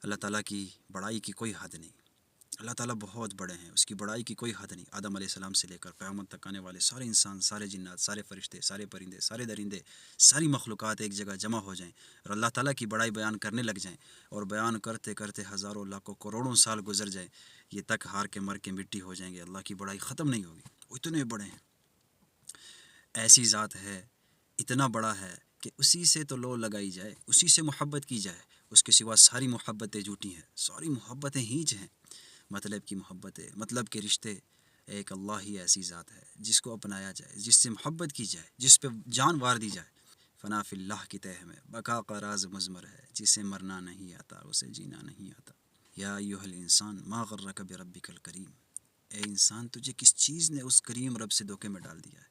اللہ تعالیٰ کی بڑائی کی کوئی حد نہیں، اللہ تعالیٰ بہت بڑے ہیں، اس کی بڑائی کی کوئی حد نہیں۔ آدم علیہ السلام سے لے کر قیامت تک آنے والے سارے انسان، سارے جنات، سارے فرشتے، سارے پرندے، سارے درندے، ساری مخلوقات ایک جگہ جمع ہو جائیں اور اللہ تعالیٰ کی بڑائی بیان کرنے لگ جائیں، اور بیان کرتے کرتے ہزاروں لاکھوں کروڑوں سال گزر جائیں، یہ تک ہار کے مر کے مٹی ہو جائیں گے، اللہ کی بڑائی ختم نہیں ہوگی، وہ اتنے بڑے ہیں۔ ایسی ذات ہے، اتنا بڑا ہے کہ اسی سے تو لو لگائی جائے، اسی سے محبت کی جائے، اس کے سوا ساری محبتیں جھوٹی ہیں، ساری محبتیں ہیچ ہیں۔ مطلب کی محبتیں، مطلب کے رشتے، ایک اللہ ہی ایسی ذات ہے جس کو اپنایا جائے، جس سے محبت کی جائے، جس پہ جان وار دی جائے۔ فنا فی اللہ کی تہ میں بقا کا راز مضمر ہے، جسے مرنا نہیں آتا اسے جینا نہیں آتا۔ یا ایھا الانسان ما غرک بربک الکریم، اے انسان تجھے کس چیز نے اس کریم رب سے دھوکے میں ڈال دیا ہے؟